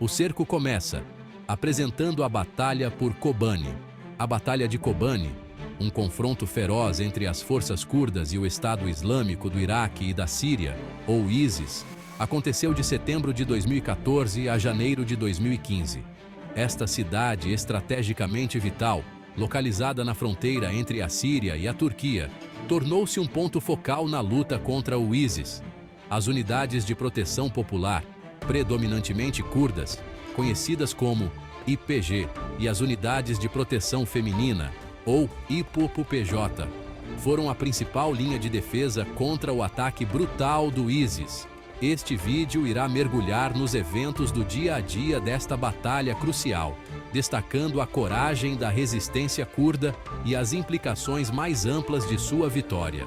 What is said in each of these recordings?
O cerco começa, apresentando a Batalha por Kobani. A Batalha de Kobani, um confronto feroz entre as forças curdas e o Estado Islâmico do Iraque e da Síria, ou ISIS, aconteceu de setembro de 2014 a janeiro de 2015. Esta cidade estrategicamente vital, localizada na fronteira entre a Síria e a Turquia, tornou-se um ponto focal na luta contra o ISIS. As unidades de proteção popular, predominantemente curdas, conhecidas como IPG, e as unidades de proteção feminina, ou IPOPJ, foram a principal linha de defesa contra o ataque brutal do ISIS. Este vídeo irá mergulhar nos eventos do dia a dia desta batalha crucial, destacando a coragem da resistência curda e as implicações mais amplas de sua vitória.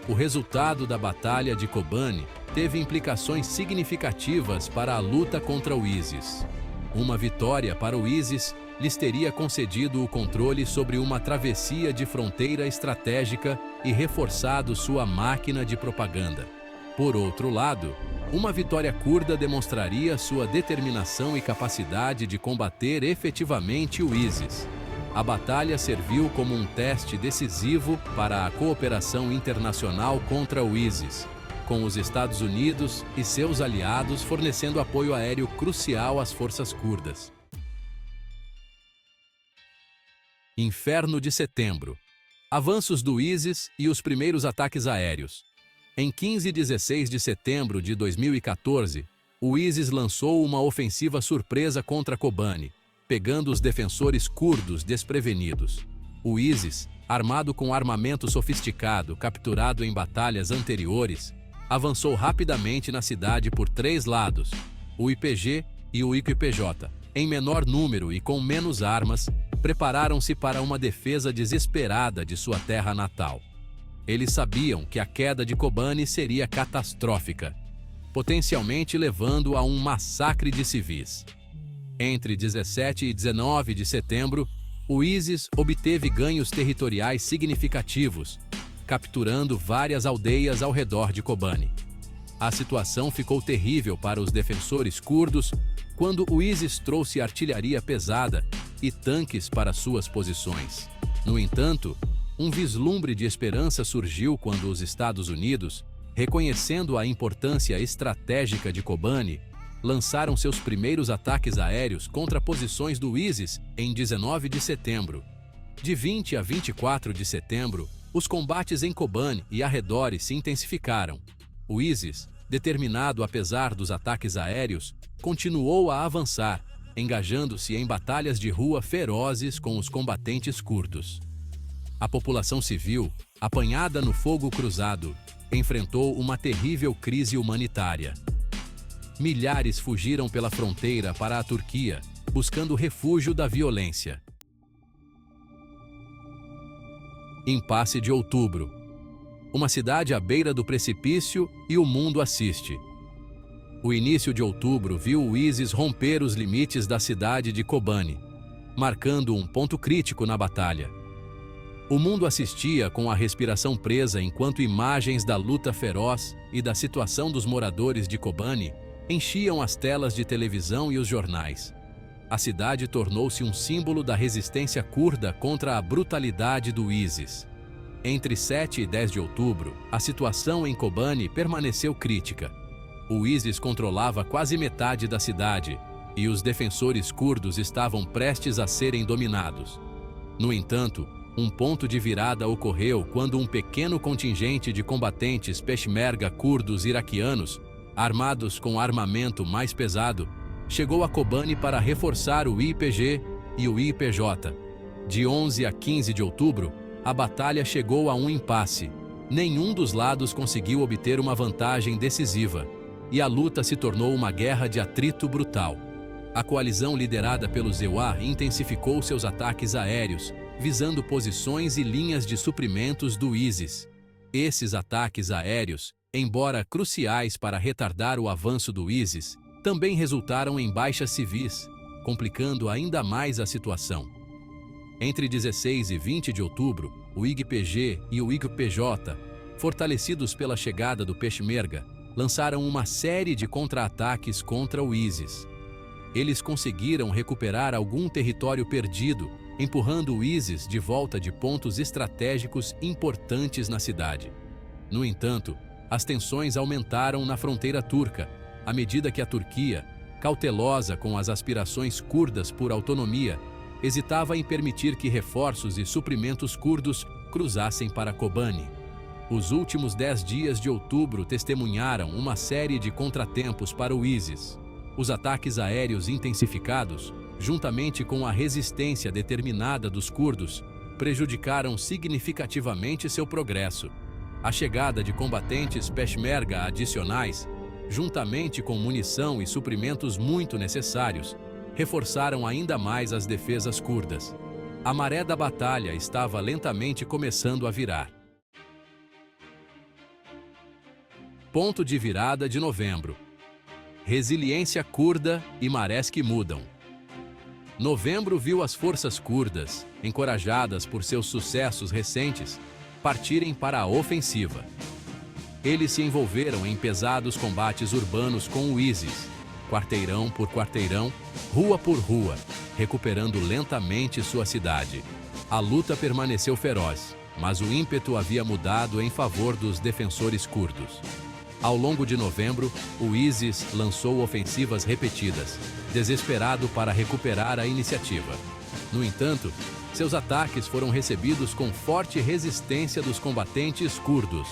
O resultado da Batalha de Kobani teve implicações significativas para a luta contra o ISIS. Uma vitória para o ISIS lhes teria concedido o controle sobre uma travessia de fronteira estratégica e reforçado sua máquina de propaganda. Por outro lado, uma vitória curda demonstraria sua determinação e capacidade de combater efetivamente o ISIS. A batalha serviu como um teste decisivo para a cooperação internacional contra o ISIS, com os Estados Unidos e seus aliados fornecendo apoio aéreo crucial às forças curdas. Inferno de Setembro. Avanços do ISIS e os primeiros ataques aéreos. Em 15 e 16 de setembro de 2014, o ISIS lançou uma ofensiva surpresa contra Kobani, pegando os defensores curdos desprevenidos. O ISIS, armado com armamento sofisticado capturado em batalhas anteriores, avançou rapidamente na cidade por três lados, o IPG e o IQPJ. Em menor número e com menos armas, prepararam-se para uma defesa desesperada de sua terra natal. Eles sabiam que a queda de Kobani seria catastrófica, potencialmente levando a um massacre de civis. Entre 17 e 19 de setembro, o ISIS obteve ganhos territoriais significativos, capturando várias aldeias ao redor de Kobani. A situação ficou terrível para os defensores curdos quando o ISIS trouxe artilharia pesada e tanques para suas posições. No entanto, um vislumbre de esperança surgiu quando os Estados Unidos, reconhecendo a importância estratégica de Kobani, lançaram seus primeiros ataques aéreos contra posições do ISIS em 19 de setembro. De 20 a 24 de setembro, os combates em Kobani e arredores se intensificaram. O ISIS, determinado apesar dos ataques aéreos, continuou a avançar, engajando-se em batalhas de rua ferozes com os combatentes curdos. A população civil, apanhada no fogo cruzado, enfrentou uma terrível crise humanitária. Milhares fugiram pela fronteira para a Turquia, buscando refúgio da violência. Impasse de Outubro. Uma cidade à beira do precipício e o mundo assiste. O início de outubro viu o ISIS romper os limites da cidade de Kobani, marcando um ponto crítico na batalha. O mundo assistia com a respiração presa enquanto imagens da luta feroz e da situação dos moradores de Kobani enchiam as telas de televisão e os jornais. A cidade tornou-se um símbolo da resistência curda contra a brutalidade do ISIS. Entre 7 e 10 de outubro, a situação em Kobani permaneceu crítica. O ISIS controlava quase metade da cidade e os defensores curdos estavam prestes a serem dominados. No entanto, um ponto de virada ocorreu quando um pequeno contingente de combatentes peshmerga curdos iraquianos, armados com armamento mais pesado, chegou a Kobani para reforçar o IPG e o IPJ. De 11 a 15 de outubro, a batalha chegou a um impasse. Nenhum dos lados conseguiu obter uma vantagem decisiva, e a luta se tornou uma guerra de atrito brutal. A coalizão liderada pelo ZEWA intensificou seus ataques aéreos, visando posições e linhas de suprimentos do ISIS. Esses ataques aéreos, embora cruciais para retardar o avanço do ISIS, também resultaram em baixas civis, complicando ainda mais a situação. Entre 16 e 20 de outubro, o IGPG e o IGPJ, fortalecidos pela chegada do Peshmerga, lançaram uma série de contra-ataques contra o ISIS. eles conseguiram recuperar algum território perdido, empurrando o ISIS de volta de pontos estratégicos importantes na cidade. No entanto, as tensões aumentaram na fronteira turca, à medida que a Turquia, cautelosa com as aspirações curdas por autonomia, hesitava em permitir que reforços e suprimentos curdos cruzassem para Kobani. Os últimos 10 dias de outubro testemunharam uma série de contratempos para o ISIS. Os ataques aéreos intensificados, juntamente com a resistência determinada dos curdos, prejudicaram significativamente seu progresso. A chegada de combatentes Peshmerga adicionais, juntamente com munição e suprimentos muito necessários, reforçaram ainda mais as defesas curdas. A maré da batalha estava lentamente começando a virar. Ponto de virada de novembro. Resiliência curda e marés que mudam. Novembro viu as forças curdas, encorajadas por seus sucessos recentes, partirem para a ofensiva. Eles se envolveram em pesados combates urbanos com o ISIS, quarteirão por quarteirão, rua por rua, recuperando lentamente sua cidade. A luta permaneceu feroz, mas o ímpeto havia mudado em favor dos defensores curdos. Ao longo de novembro, o ISIS lançou ofensivas repetidas, desesperado para recuperar a iniciativa. No entanto, seus ataques foram recebidos com forte resistência dos combatentes curdos,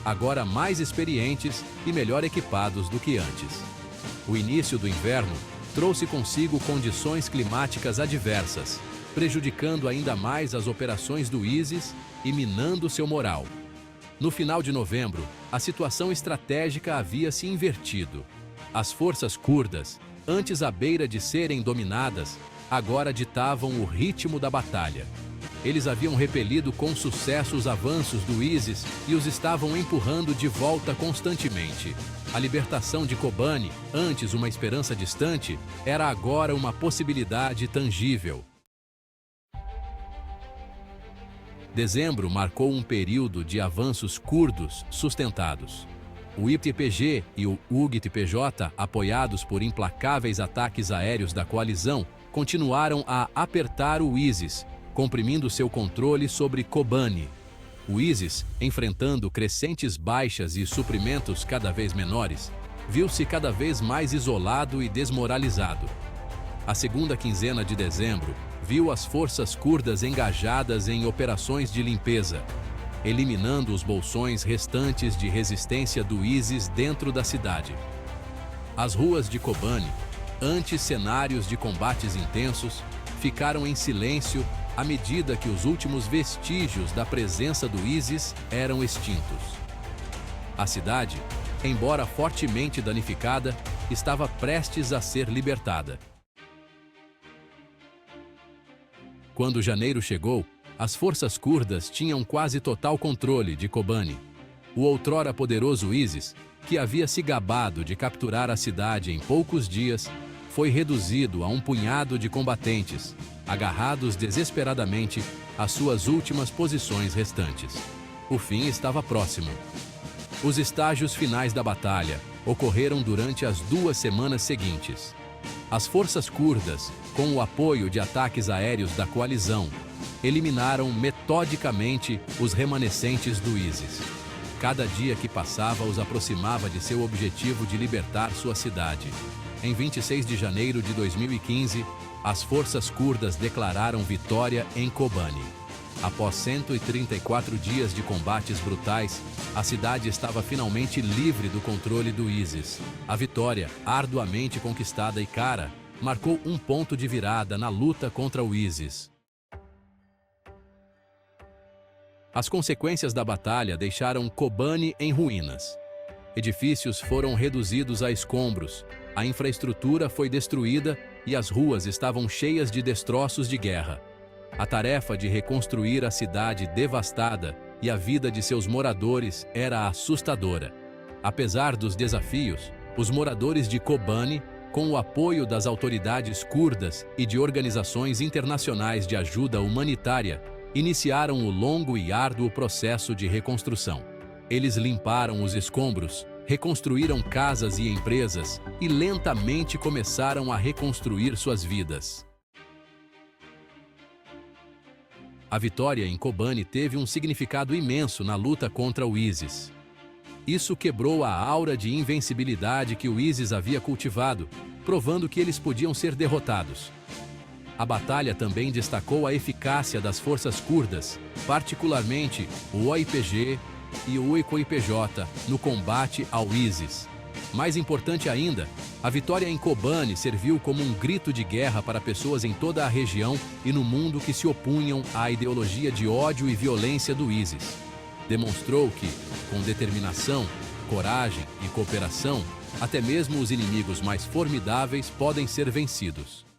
agora mais experientes e melhor equipados do que antes. O início do inverno trouxe consigo condições climáticas adversas, prejudicando ainda mais as operações do ISIS e minando seu moral. No final de novembro, a situação estratégica havia se invertido. As forças curdas, antes à beira de serem dominadas, agora ditavam o ritmo da batalha. Eles haviam repelido com sucesso os avanços do ISIS e os estavam empurrando de volta constantemente. A libertação de Kobani, antes uma esperança distante, era agora uma possibilidade tangível. Dezembro marcou um período de avanços curdos sustentados. O YPG e o UGTPJ, apoiados por implacáveis ataques aéreos da coalizão, continuaram a apertar o ISIS, comprimindo seu controle sobre Kobani. O ISIS, enfrentando crescentes baixas e suprimentos cada vez menores, viu-se cada vez mais isolado e desmoralizado. A segunda quinzena de dezembro viu as forças curdas engajadas em operações de limpeza, eliminando os bolsões restantes de resistência do ISIS dentro da cidade. As ruas de Kobani, antes cenários de combates intensos, ficaram em silêncio à medida que os últimos vestígios da presença do ISIS eram extintos. A cidade, embora fortemente danificada, estava prestes a ser libertada. Quando janeiro chegou, as forças curdas tinham quase total controle de Kobani. O outrora poderoso ISIS, que havia se gabado de capturar a cidade em poucos dias, foi reduzido a um punhado de combatentes, agarrados desesperadamente às suas últimas posições restantes. O fim estava próximo. Os estágios finais da batalha ocorreram durante as 2 semanas seguintes. As forças curdas, com o apoio de ataques aéreos da coalizão, eliminaram metodicamente os remanescentes do ISIS. Cada dia que passava os aproximava de seu objetivo de libertar sua cidade. Em 26 de janeiro de 2015, as forças curdas declararam vitória em Kobani. Após 134 dias de combates brutais, a cidade estava finalmente livre do controle do ISIS. A vitória, arduamente conquistada e cara, marcou um ponto de virada na luta contra o ISIS. As consequências da batalha deixaram Kobani em ruínas. Edifícios foram reduzidos a escombros, a infraestrutura foi destruída e as ruas estavam cheias de destroços de guerra. A tarefa de reconstruir a cidade devastada e a vida de seus moradores era assustadora. Apesar dos desafios, os moradores de Kobani, com o apoio das autoridades curdas e de organizações internacionais de ajuda humanitária, iniciaram o longo e árduo processo de reconstrução. Eles limparam os escombros, reconstruíram casas e empresas e lentamente começaram a reconstruir suas vidas. A vitória em Kobani teve um significado imenso na luta contra o ISIS. Isso quebrou a aura de invencibilidade que o ISIS havia cultivado, provando que eles podiam ser derrotados. A batalha também destacou a eficácia das forças curdas, particularmente o OIPG e o UIPJ, no combate ao ISIS. Mais importante ainda, a vitória em Kobani serviu como um grito de guerra para pessoas em toda a região e no mundo que se opunham à ideologia de ódio e violência do ISIS. Demonstrou que, com determinação, coragem e cooperação, até mesmo os inimigos mais formidáveis podem ser vencidos.